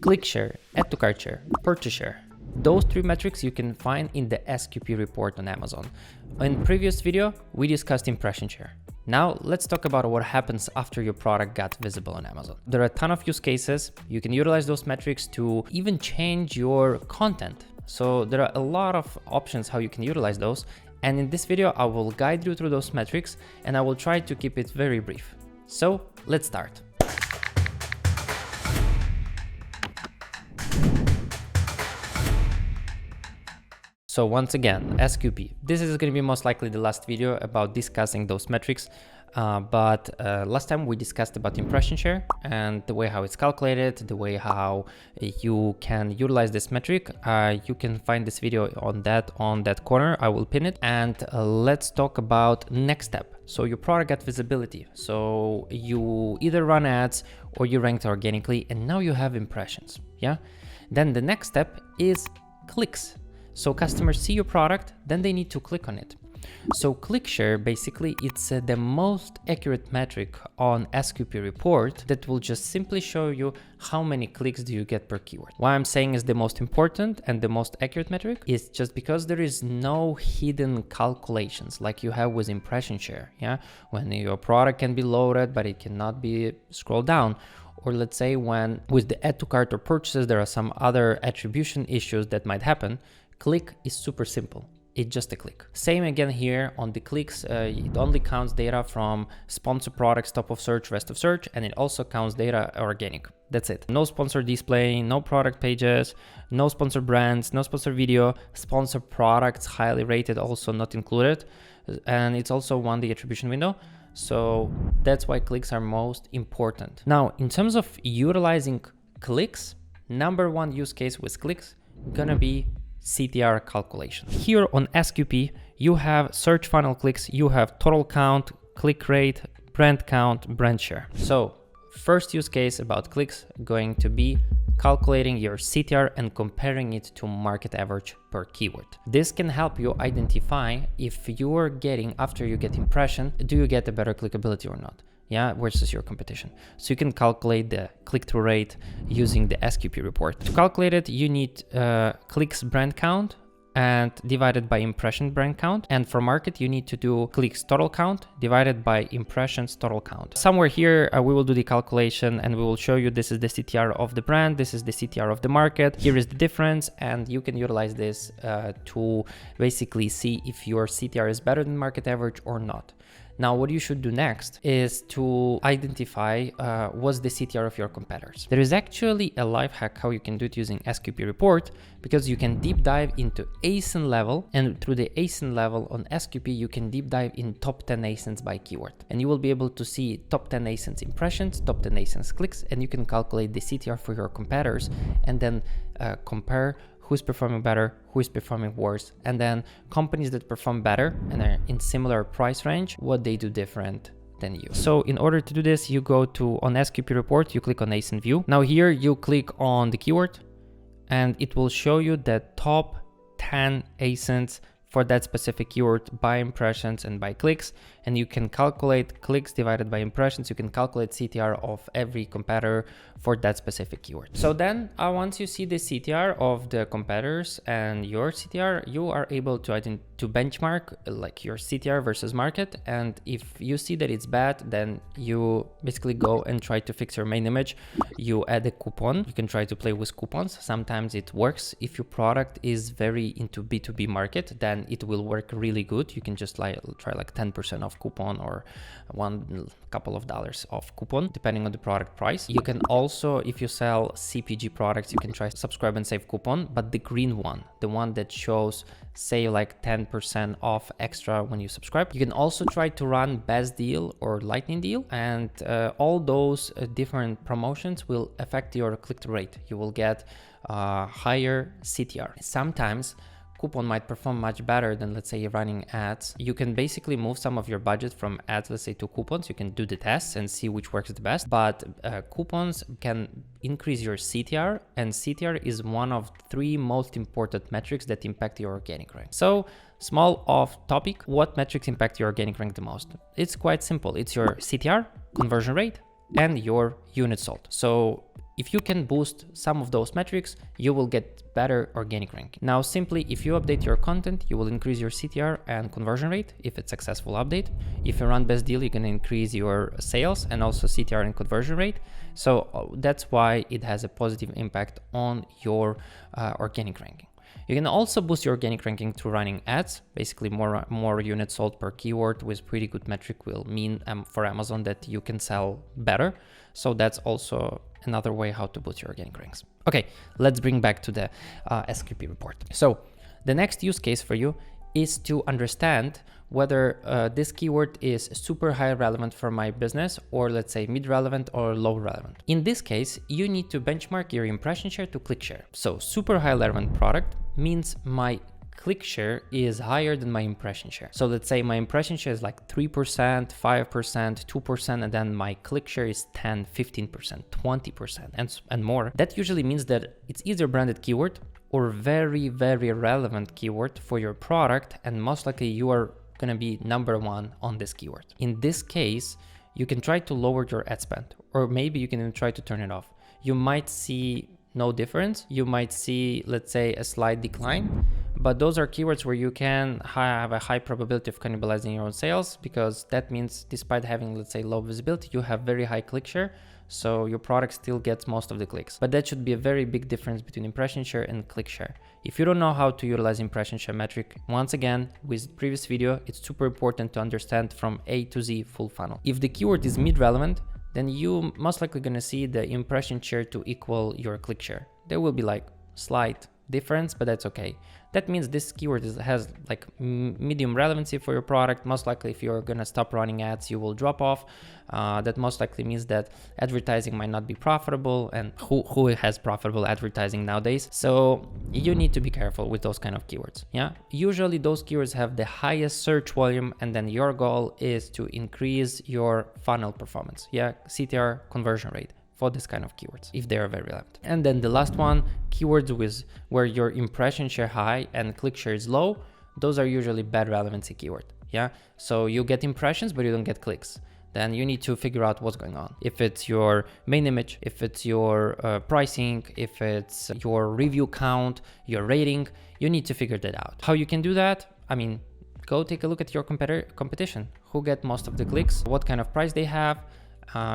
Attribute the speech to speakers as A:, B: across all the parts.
A: Click share, add to cart share, purchase share. Those three metrics you can find in the SQP report on Amazon. In previous video, we discussed impression share. Now let's talk about what happens after your product got visible on Amazon. There are a ton of use cases. You can utilize those metrics to even change your content. So there are a lot of options how you can utilize those. And in this video, I will guide you through those metrics and I will try to keep it very brief. So let's start. So once again, SQP. This is going to be most likely the last video about discussing those metrics. But last time we discussed about impression share and the way how it's calculated, the way how you can utilize this metric. You can find this video on that corner. I will pin it. And let's talk about next step. So your product got visibility. So you either run ads or you ranked organically, and now you have impressions. Yeah. Then the next step is clicks. So customers see your product, then they need to click on it. So click share, basically, it's the most accurate metric on SQP report that will just simply show you how many clicks do you get per keyword. Why I'm saying is the most important and the most accurate metric is just because there is no hidden calculations like you have with impression share. Yeah, when your product can be loaded, but it cannot be scrolled down. Or let's say when with the add to cart or purchases, there are some other attribution issues that might happen. Click is super simple. It's just a click. Same again here on the clicks. It only counts data from sponsor products, top of search, rest of search, and it also counts data organic. That's it. No sponsor display, no product pages, no sponsor brands, no sponsor video, sponsor products, highly rated, also not included. And it's also the attribution window. So that's why clicks are most important. Now, in terms of utilizing clicks, number one use case with clicks gonna be CTR calculation. Here on SQP, you have search funnel clicks, you have total count, click rate, brand count, brand share. So first use case about clicks going to be calculating your CTR and comparing it to market average per keyword. This can help you identify if you are getting, after you get impression, do you get a better clickability or not? Yeah, versus your competition. So you can calculate the click-through rate using the SQP report. To calculate it, you need clicks brand count and divided by impression brand count. And for market, you need to do clicks total count divided by impressions total count. Somewhere here, we will do the calculation and we will show you this is the CTR of the brand, this is the CTR of the market. Here is the difference, and you can utilize this to basically see if your CTR is better than market average or not. Now, what you should do next is to identify what's the CTR of your competitors. There is actually a life hack how you can do it using SQP report, because you can deep dive into ASIN level, and through the ASIN level on SQP, you can deep dive in top 10 ASINs by keyword. And you will be able to see top 10 ASINs impressions, top 10 ASINs clicks, and you can calculate the CTR for your competitors and then compare who's performing better, who is performing worse, and then companies that perform better and are in similar price range, what they do different than you. So in order to do this, you go to on SQP report, you click on ASIN view. Now here you click on the keyword and it will show you the top 10 ASINs for that specific keyword by impressions and by clicks. And you can calculate clicks divided by impressions. You can calculate CTR of every competitor for that specific keyword. So then once you see the CTR of the competitors and your CTR, you are able to benchmark like your CTR versus market. And if you see that it's bad, then you basically go and try to fix your main image. You add a coupon. You can try to play with coupons. Sometimes it works. If your product is very into B2B market, then it will work really good. You can just try like 10% off coupon or couple of dollars off coupon, depending on the product price. You can also, if you sell CPG products, you can try subscribe and save coupon, but the green one, the one that shows say like 10% off extra when you subscribe. You can also try to run best deal or lightning deal, and all those different promotions will affect your click-through rate. You will get higher CTR. Sometimes coupon might perform much better than, let's say, running ads. You can basically move some of your budget from ads, let's say, to coupons. You can do the tests and see which works the best, but coupons can increase your CTR, and CTR is one of 3 most important metrics that impact your organic rank. So small off topic, what metrics impact your organic rank the most? It's quite simple. It's your CTR, conversion rate, and your units sold. So If you can boost some of those metrics, you will get better organic ranking. Now, simply, if you update your content, you will increase your CTR and conversion rate if it's successful update. If you run best deal, you're going to increase your sales and also CTR and conversion rate. So that's why it has a positive impact on your organic ranking. You can also boost your organic ranking through running ads. Basically, more units sold per keyword with pretty good metric will mean for Amazon that you can sell better. So that's also another way how to boost your organic ranks. Okay, let's bring back to the SQP report. So the next use case for you is to understand whether this keyword is super high relevant for my business, or let's say mid relevant or low relevant. In this case, you need to benchmark your impression share to click share. So super high relevant product means my click share is higher than my impression share. So let's say my impression share is like 3%, 5%, 2%, and then my click share is 10, 15%, 20%, and more. That usually means that it's either branded keyword or very, very relevant keyword for your product, and most likely you are gonna be number one on this keyword. In this case, you can try to lower your ad spend, or maybe you can even try to turn it off. You might see no difference. You might see, let's say, a slight decline, but those are keywords where you can have a high probability of cannibalizing your own sales, because that means despite having, let's say, low visibility, you have very high click share. So your product still gets most of the clicks, but that should be a very big difference between impression share and click share. If you don't know how to utilize impression share metric, once again, with previous video, it's super important to understand from A to Z full funnel. If the keyword is mid relevant, then you most likely gonna see the impression share to equal your click share. There will be like slight difference, but that's okay. That means this keyword has like medium relevancy for your product. Most likely if you're gonna stop running ads, you will drop off. That most likely means that advertising might not be profitable, and who has profitable advertising nowadays? So you need to be careful with those kind of keywords. Yeah, usually those keywords have the highest search volume, and then your goal is to increase your funnel performance. Yeah, CTR, conversion rate, for this kind of keywords, if they are very relevant. And then the last one, keywords where your impression share high and click share is low, those are usually bad relevancy keyword. Yeah, so you get impressions, but you don't get clicks. Then you need to figure out what's going on. If it's your main image, if it's your pricing, if it's your review count, your rating, you need to figure that out. How you can do that? I mean, go take a look at your competition. Who get most of the clicks? What kind of price they have?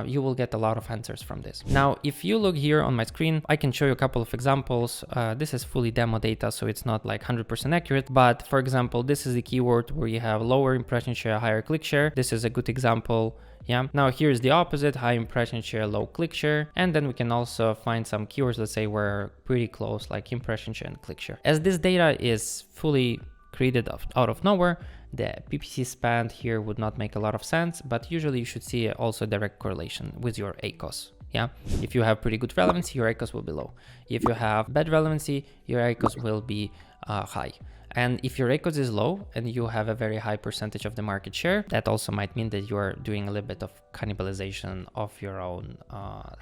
A: You will get a lot of answers from this. Now, if you look here on my screen, I can show you a couple of examples. This is fully demo data, so it's not like 100% accurate. But for example, this is the keyword where you have lower impression share, higher click share. This is a good example. Yeah. Now here's the opposite, high impression share, low click share. And then we can also find some keywords, let's say, where pretty close, like impression share and click share. As this data is fully created out of nowhere, the PPC spend here would not make a lot of sense, but usually you should see also direct correlation with your ACOS. Yeah, if you have pretty good relevancy, your ACOS will be low. If you have bad relevancy, your ACOS will be high. And if your ACOS is low and you have a very high percentage of the market share, that also might mean that you are doing a little bit of cannibalization of your own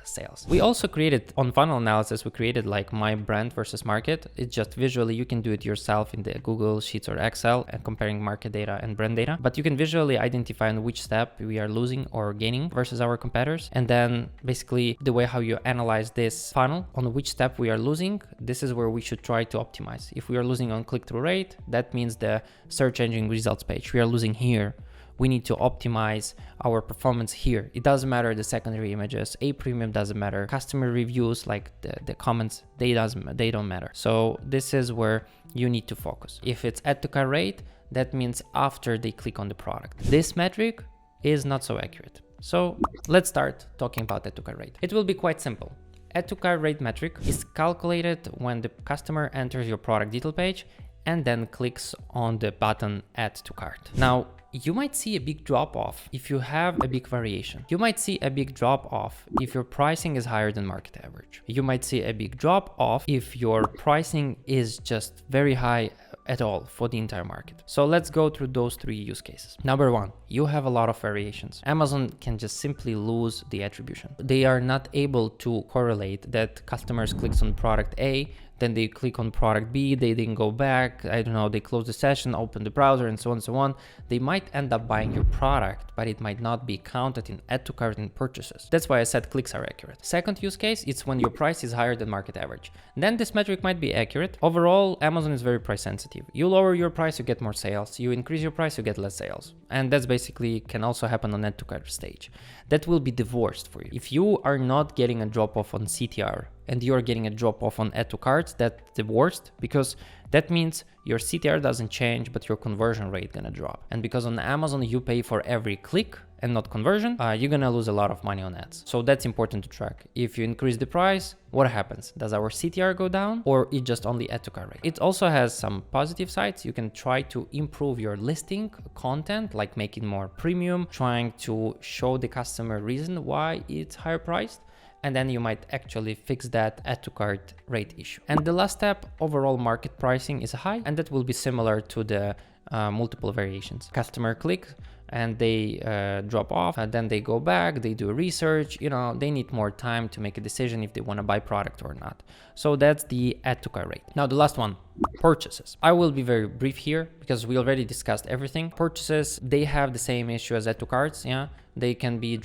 A: sales. We also created, on funnel analysis, we created like my brand versus market. It's just visually, you can do it yourself in the Google Sheets or Excel and comparing market data and brand data, but you can visually identify in which step we are losing or gaining versus our competitors. And then basically the way how you analyze this funnel, on which step we are losing, this is where we should try to optimize. If we are losing on click-through rate, that means the search engine results page. We are losing here. We need to optimize our performance here. It doesn't matter the secondary images, a premium doesn't matter, customer reviews like the comments, they don't matter. So this is where you need to focus. If it's add to cart rate, that means after they click on the product. This metric is not so accurate. So let's start talking about add to cart rate. It will be quite simple. Add to cart rate metric is calculated when the customer enters your product detail page and then clicks on the button add to cart. Now, you might see a big drop off if you have a big variation. You might see a big drop off if your pricing is higher than market average. You might see a big drop off if your pricing is just very high at all for the entire market. So let's go through those 3 use cases. Number 1, you have a lot of variations. Amazon can just simply lose the attribution. They are not able to correlate that customers clicks on product A, then they click on product B, they then go back, I don't know, they close the session, open the browser, and so on and so on. They might end up buying your product, but it might not be counted in add to cart and purchases. That's why I said clicks are accurate. Second use case, it's when your price is higher than market average. Then this metric might be accurate. Overall, Amazon is very price sensitive. You lower your price, you get more sales. You increase your price, you get less sales. And that's basically can also happen on add to cart stage. That will be the worst for you. If you are not getting a drop off on CTR and you're getting a drop off on add to carts, that's the worst, because that means your CTR doesn't change, but your conversion rate gonna drop. And because on Amazon you pay for every click and not conversion, you're gonna lose a lot of money on ads. So that's important to track. If you increase the price, what happens? Does our CTR go down, or it just only add to cart rate? It also has some positive sides. You can try to improve your listing content, like making more premium, trying to show the customer reason why it's higher priced. And then you might actually fix that add to cart rate issue. And the last step, overall market pricing is high, and that will be similar to the multiple variations. Customer clicks and they drop off, and then they go back, they do research, they need more time to make a decision if they want to buy product or not. So that's the add to cart rate. Now the last one, purchases. I will be very brief here because we already discussed everything. Purchases, they have the same issue as add to carts. There can be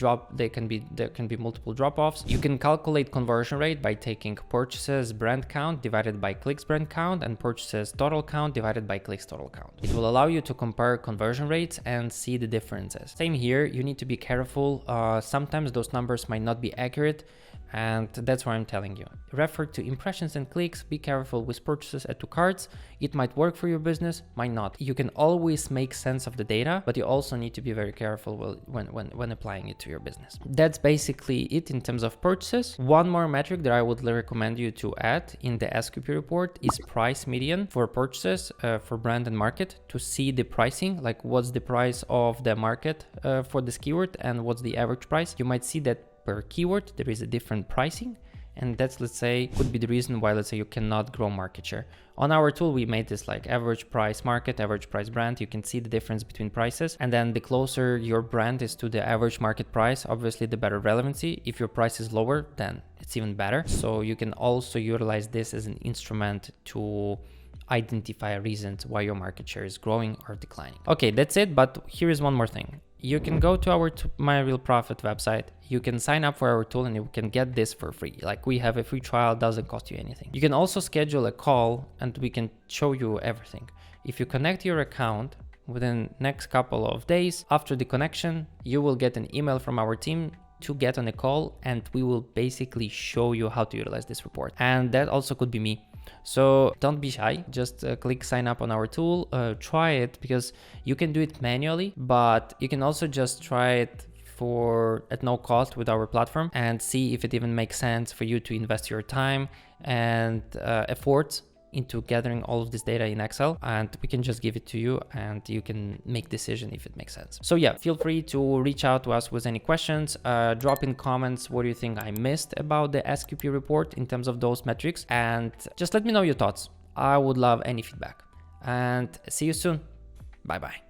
A: multiple drop-offs. You can calculate conversion rate by taking purchases brand count divided by clicks brand count and purchases total count divided by clicks total count. It will allow you to compare conversion rates and see the differences. Same here, you need to be careful. Sometimes those numbers might not be accurate, and that's why I'm telling you. Refer to impressions and clicks. Be careful with purchases add to carts. It might work for your business, might not. You can always make sense of the data, but you also need to be very careful when applying it to your business. That's basically it in terms of purchases. One more metric that I would recommend you to add in the SQP report is price median for purchases for brand and market, to see the pricing, like what's the price of the market for this keyword and what's the average price. You might see that per keyword there is a different pricing, and that's, let's say, could be the reason why, let's say, you cannot grow market share. On our tool we made this like average price market, average price brand. You can see the difference between prices, and then the closer your brand is to the average market price, obviously the better relevancy. If your price is lower, then it's even better. So you can also utilize this as an instrument to identify reasons why your market share is growing or declining. Okay, that's it, but here is one more thing. You can go to our My Real Profit website. You can sign up for our tool and you can get this for free. Like, we have a free trial, doesn't cost you anything. You can also schedule a call and we can show you everything. If you connect your account within next couple of days, after the connection, you will get an email from our team to get on a call, and we will basically show you how to utilize this report. And that also could be me. So don't be shy, just click sign up on our tool, try it, because you can do it manually, but you can also just try it at no cost with our platform and see if it even makes sense for you to invest your time and efforts into gathering all of this data in Excel, and we can just give it to you and you can make decision if it makes sense. So yeah, feel free to reach out to us with any questions, drop in comments what do you think I missed about the SQP report in terms of those metrics, and just let me know your thoughts. I would love any feedback, and see you soon. Bye bye.